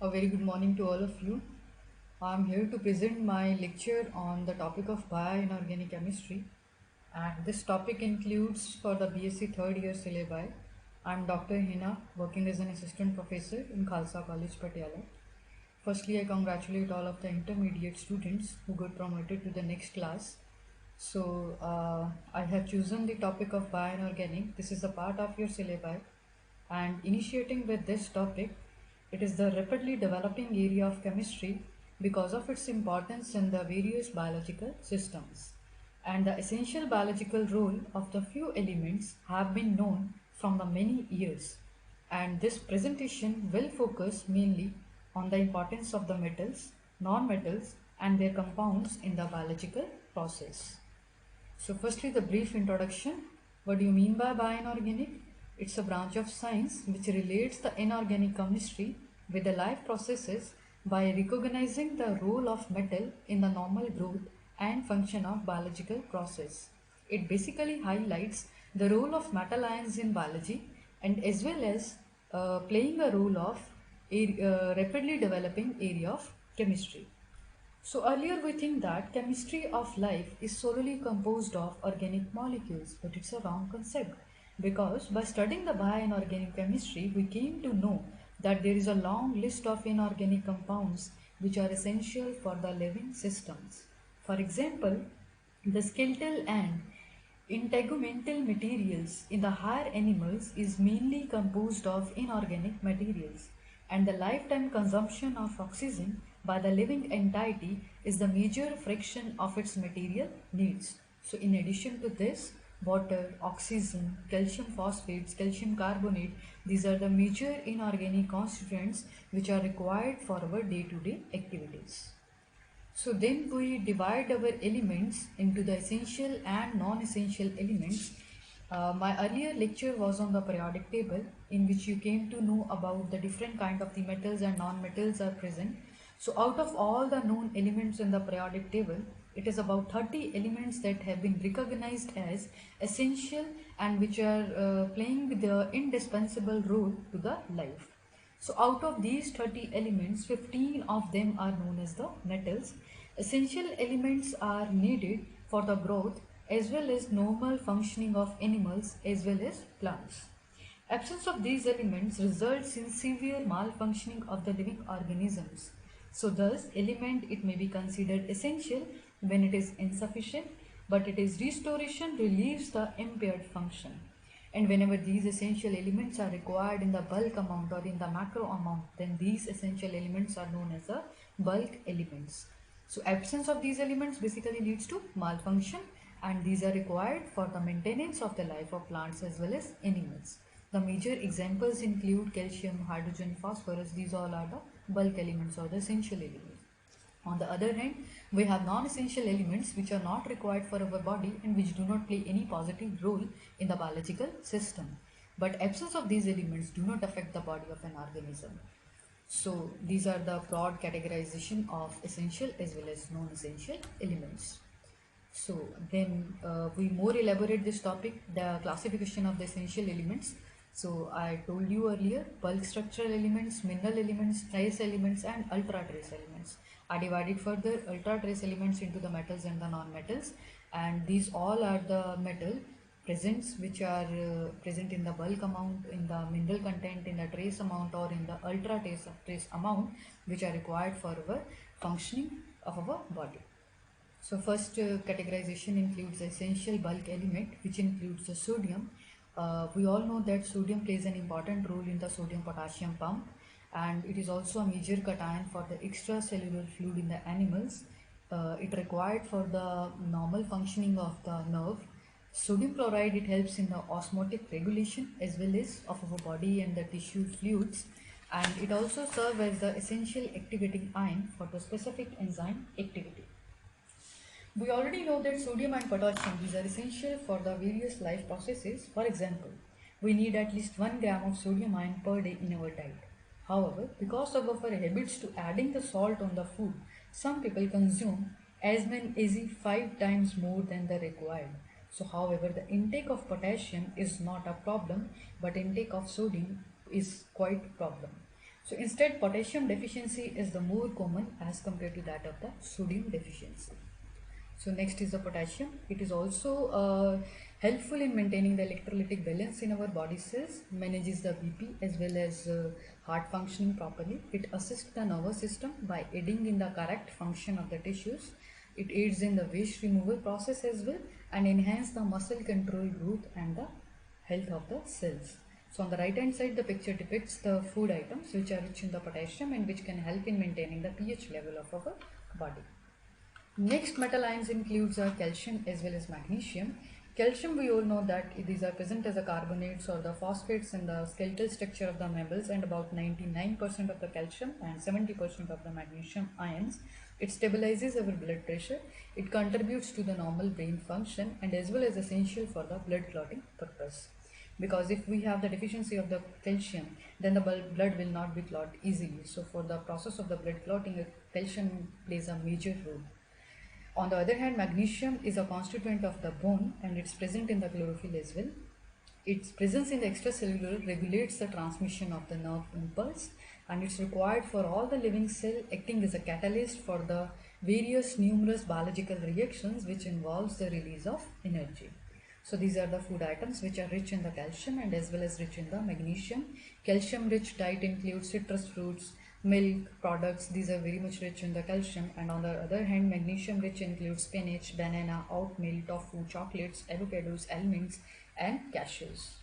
A very good morning to all of you. I'm here to present my lecture on the topic of bioinorganic chemistry, and this topic includes for the BSc third year syllabi. I'm Dr. Hina, working as an assistant professor in Khalsa College, Patiala. Firstly, I congratulate all of the intermediate students who got promoted to the next class. I have chosen the topic of bioinorganic. This is a part of your syllabi, and initiating with this topic, it is the rapidly developing area of chemistry because of its importance in the various biological systems. And the essential biological role of the few elements have been known from the many years. And this presentation will focus mainly on the importance of the metals, non-metals, and their compounds in the biological process. So firstly, the brief introduction. What do you mean by bioinorganic? It's a branch of science which relates the inorganic chemistry with the life processes by recognizing the role of metal in the normal growth and function of biological process. It basically highlights the role of metal ions in biology and as well as playing a role of a rapidly developing area of chemistry. So earlier we think that chemistry of life is solely composed of organic molecules, but it's a wrong concept because by studying the bioinorganic chemistry, we came to know that there is a long list of inorganic compounds which are essential for the living systems. For example, the skeletal and integumental materials in the higher animals is mainly composed of inorganic materials, and the lifetime consumption of oxygen by the living entity is the major fraction of its material needs. So in addition to this, water, oxygen, calcium phosphates, calcium carbonate, these are the major inorganic constituents which are required for our day-to-day activities. So then we divide our elements into the essential and non-essential elements. My earlier lecture was on the periodic table in which you came to know about the different kind of the metals and non-metals are present. So out of all the known elements in the periodic table, it is about 30 elements that have been recognized as essential and which are playing the indispensable role to the life. So out of these 30 elements, 15 of them are known as the metals. Essential elements are needed for the growth as well as normal functioning of animals as well as plants. Absence of these elements results in severe malfunctioning of the living organisms. So thus element it may be considered essential when it is insufficient, but its restoration relieves the impaired function. And whenever these essential elements are required in the bulk amount or in the macro amount, then these essential elements are known as the bulk elements. So absence of these elements basically leads to malfunction, and these are required for the maintenance of the life of plants as well as animals. The major examples include calcium, hydrogen, phosphorus. These all are the bulk elements or the essential elements. On the other hand, we have non-essential elements which are not required for our body and which do not play any positive role in the biological system. But absence of these elements do not affect the body of an organism. So these are the broad categorization of essential as well as non-essential elements. So then we more elaborate this topic, the classification of the essential elements. So I told you earlier, bulk structural elements, mineral elements, trace elements and ultra trace elements. I divided further ultra trace elements into the metals and the non-metals, and these all are the metal presents which are present in the bulk amount, in the mineral content, in the trace amount or in the ultra trace amount which are required for our functioning of our body. So first categorization includes the essential bulk element which includes the sodium. We all know that sodium plays an important role in the sodium potassium pump, and it is also a major cation for the extracellular fluid in the animals. It required for the normal functioning of the nerve. Sodium chloride, it helps in the osmotic regulation as well as of our body and the tissue fluids, and it also serves as the essential activating ion for the specific enzyme activity. We already know that sodium and potassium, these are essential for the various life processes. For example, we need at least 1 gram of sodium ion per day in our diet. However, because of our habits to adding the salt on the food, some people consume as many as 5 times more than the required. So however, the intake of potassium is not a problem, but intake of sodium is quite a problem. So instead, potassium deficiency is the more common as compared to that of the sodium deficiency. So next is the potassium. It is also helpful in maintaining the electrolytic balance in our body cells, manages the BP as well as heart functioning properly. It assists the nervous system by aiding in the correct function of the tissues. It aids in the waste removal process as well and enhance the muscle control growth and the health of the cells. So on the right hand side, the picture depicts the food items which are rich in the potassium and which can help in maintaining the pH level of our body. Next metal ions includes calcium as well as magnesium. Calcium, we all know that these are present as the carbonates or the phosphates in the skeletal structure of the mammals, and about 99% of the calcium and 70% of the magnesium ions. It stabilizes our blood pressure. It contributes to the normal brain function and as well as essential for the blood clotting purpose. Because if we have the deficiency of the calcium, then the blood will not be clot easily. So for the process of the blood clotting, calcium plays a major role. On the other hand, magnesium is a constituent of the bone and it's present in the chlorophyll as well. Its presence in the extracellular regulates the transmission of the nerve impulse, and it's required for all the living cell, acting as a catalyst for the various numerous biological reactions which involves the release of energy. So these are the food items which are rich in the calcium and as well as rich in the magnesium. Calcium rich diet includes citrus fruits, milk products. These are very much rich in the calcium. And on the other hand, magnesium rich includes spinach, banana, oatmeal, tofu, chocolates, avocados, almonds and cashews.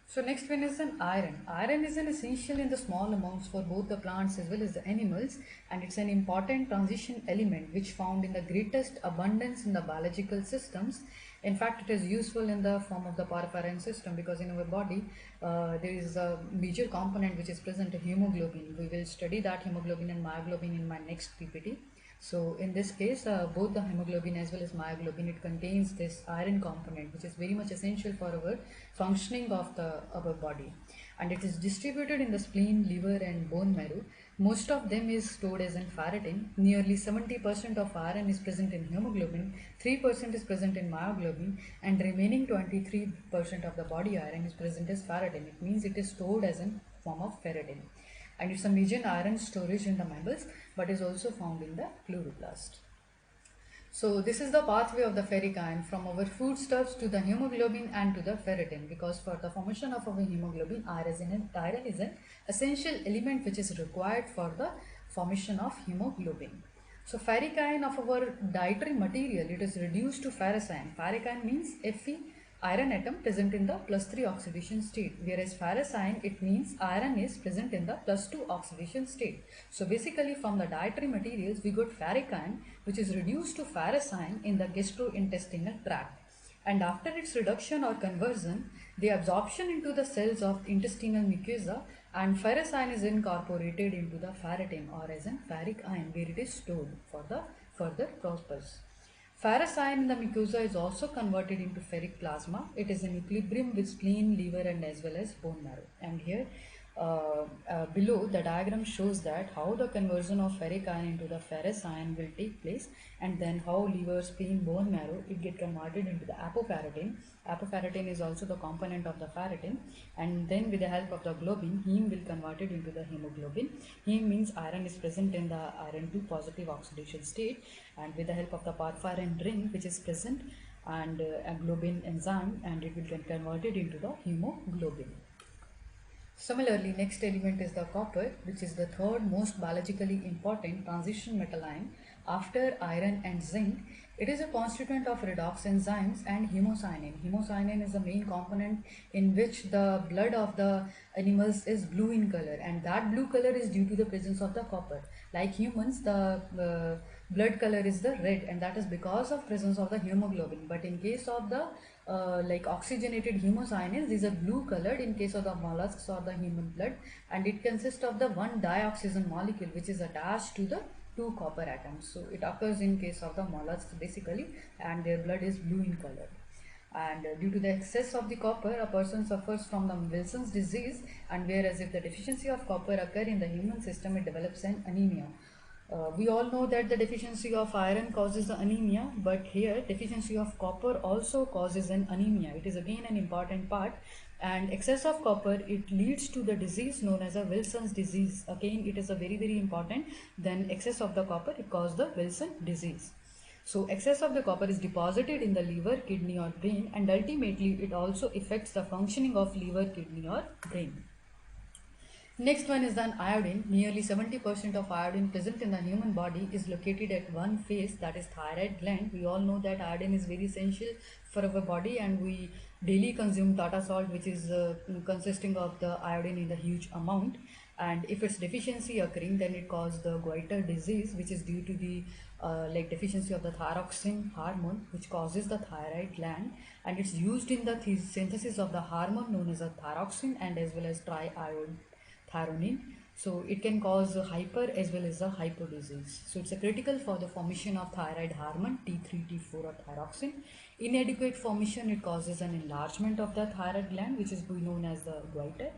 So next one is an iron. Iron is an essential in the small amounts for both the plants as well as the animals, and it's an important transition element which found in the greatest abundance in the biological systems. In fact, it is useful in the form of the porphyrin system because in our body there is a major component which is present in hemoglobin. We will study that hemoglobin and myoglobin in my next PPT. So in this case, both the hemoglobin as well as myoglobin, it contains this iron component which is very much essential for our functioning of our body, and it is distributed in the spleen, liver and bone marrow. Most of them is stored as in ferritin. Nearly 70% of iron is present in hemoglobin, 3% is present in myoglobin, and remaining 23% of the body iron is present as ferritin. It means it is stored as in form of ferritin, and it's a major iron storage in the mammals but is also found in the chloroplast. So this is the pathway of the ferric ion from our foodstuffs to the hemoglobin and to the ferritin, because for the formation of our hemoglobin, iron is an essential element which is required for the formation of hemoglobin. So ferric ion of our dietary material, it is reduced to ferrous ion. Ferric ion means Fe iron atom present in the +3 oxidation state, whereas ferrous ion, it means iron is present in the +2 oxidation state. So basically from the dietary materials we got ferric ion which is reduced to ferrous ion in the gastrointestinal tract, and after its reduction or conversion, the absorption into the cells of intestinal mucosa, and ferrous ion is incorporated into the ferritin or as in ferric ion where it is stored for the further purpose. Ferrous ion in the mucosa is also converted into ferric plasma. It is in equilibrium with spleen, liver and as well as bone marrow. And here below the diagram shows that how the conversion of ferric ion into the ferrous ion will take place, and then how liver, spleen, bone marrow, it get converted into the apoferritin. Apoferritin is also the component of the ferritin, and then with the help of the globin, heme will convert it into the hemoglobin. Heme means iron is present in the iron 2 positive oxidation state, and with the help of the porphyrin ring which is present and a globin enzyme, and it will get converted into the hemoglobin. Similarly, next element is the copper, which is the third most biologically important transition metal ion after iron and zinc. It is a constituent of redox enzymes and hemocyanin. Hemocyanin is the main component in which the blood of the animals is blue in color, and that blue color is due to the presence of the copper. Like humans, the blood color is the red, and that is because of presence of the hemoglobin. But in case of the like oxygenated hemocyanins, these are blue colored in case of the mollusks or the human blood, and it consists of the one dioxygen molecule which is attached to the two copper atoms. So it occurs in case of the mollusks basically, and their blood is blue in color. And due to the excess of the copper, a person suffers from the Wilson's disease, and whereas if the deficiency of copper occur in the human system, it develops an anemia. We all know that the deficiency of iron causes the anemia, but here deficiency of copper also causes an anemia. It is again an important part And excess of copper, it leads to the disease known as a Wilson's disease. Again, it is a very very important. Then excess of the copper, it causes the Wilson disease. So excess of the copper is deposited in the liver, kidney or brain, and ultimately it also affects the functioning of liver, kidney or brain. Next one is then iodine. Nearly 70% of iodine present in the human body is located at one face, that is thyroid gland. We all know that iodine is very essential for our body, and we daily consume Tata salt, which is consisting of the iodine in the huge amount. And if it's deficiency occurring, then it causes the goiter disease, which is due to the like deficiency of the thyroxine hormone, which causes the thyroid gland, and it's used in the synthesis of the hormone known as a thyroxine and as well as triiodothyronine. So it can cause hyper as well as a hypo disease. So it's a critical for the formation of thyroid hormone T3, T4 or thyroxine. Inadequate formation, it causes an enlargement of the thyroid gland, which is known as the goiter.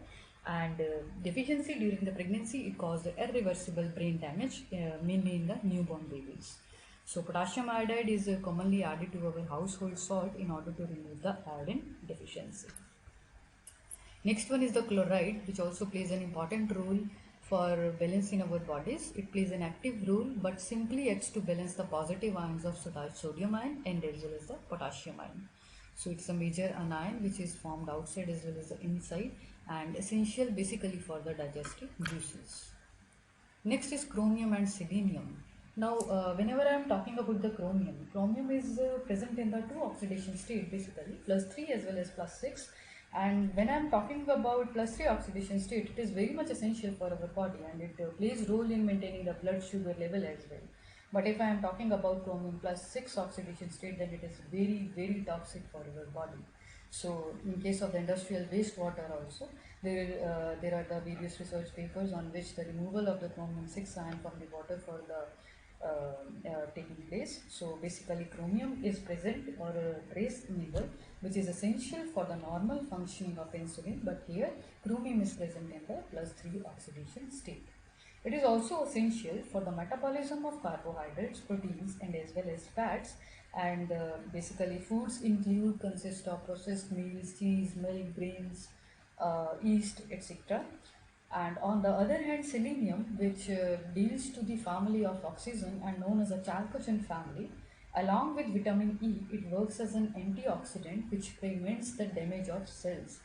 And deficiency during the pregnancy, it causes irreversible brain damage, mainly in the newborn babies. So potassium iodide is commonly added to our household salt in order to remove the iodine deficiency. Next one is the chloride, which also plays an important role for balance in our bodies. It plays an active role but simply acts to balance the positive ions of sodium ion and as well as the potassium ion. So it's a major anion which is formed outside as well as the inside, and essential basically for the digestive juices. Next is chromium and selenium. Now, whenever I am talking about the chromium is present in the two oxidation state, basically +3 as well as +6. And when I am talking about +3 oxidation state, it is very much essential for our body, and it plays role in maintaining the blood sugar level as well. But if I am talking about chromium +6 oxidation state, then it is very very toxic for our body. So in case of the industrial wastewater also, there are the various research papers on which the removal of the chromium 6 ion from the water for the taking place. So basically chromium is present or a trace mineral which is essential for the normal functioning of insulin, but here chromium is present in the +3 oxidation state. It is also essential for the metabolism of carbohydrates, proteins and as well as fats, and basically foods consist of processed meals, cheese, milk, grains, yeast, etc. And on the other hand, selenium, which deals to the family of oxygen and known as a chalcogen family, along with vitamin E, it works as an antioxidant which prevents the damage of cells,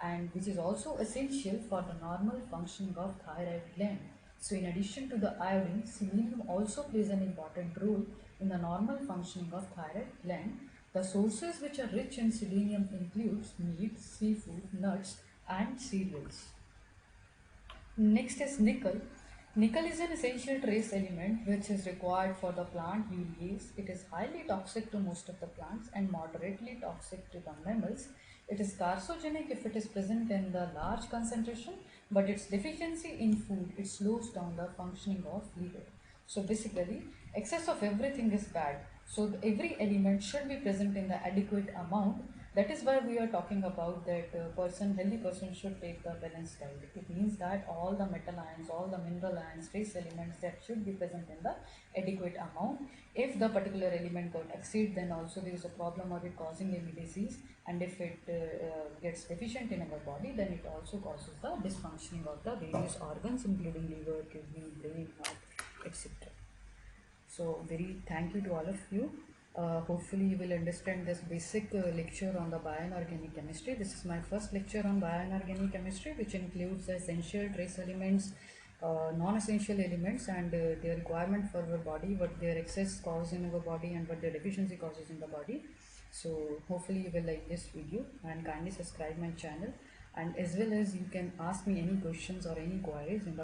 and which is also essential for the normal functioning of thyroid gland. So in addition to the iodine, selenium also plays an important role in the normal functioning of thyroid gland. The sources which are rich in selenium includes meat, seafood, nuts and cereals. Next is nickel. Nickel is an essential trace element which is required for the plant urease. It is highly toxic to most of the plants and moderately toxic to the mammals. It is carcinogenic if it is present in the large concentration, but its deficiency in food, it slows down the functioning of liver. So basically, excess of everything is bad. So every element should be present in the adequate amount. That is why we are talking about that healthy person should take the balanced diet. It means that all the metal ions, all the mineral ions, trace elements, that should be present in the adequate amount. If the particular element got exceed, then also there is a problem of it causing any disease, and if it gets deficient in our body, then it also causes the dysfunctioning of the various organs including liver, kidney, brain, heart, etc. So very thank you to all of you. Hopefully you will understand this basic lecture on the bioinorganic chemistry. This is my first lecture on bioinorganic chemistry, which includes the essential trace elements, non-essential elements, and their requirement for our body, what their excess cause in our body and what their deficiency causes in the body. So hopefully you will like this video and kindly subscribe my channel, and as well as you can ask me any questions or any queries in the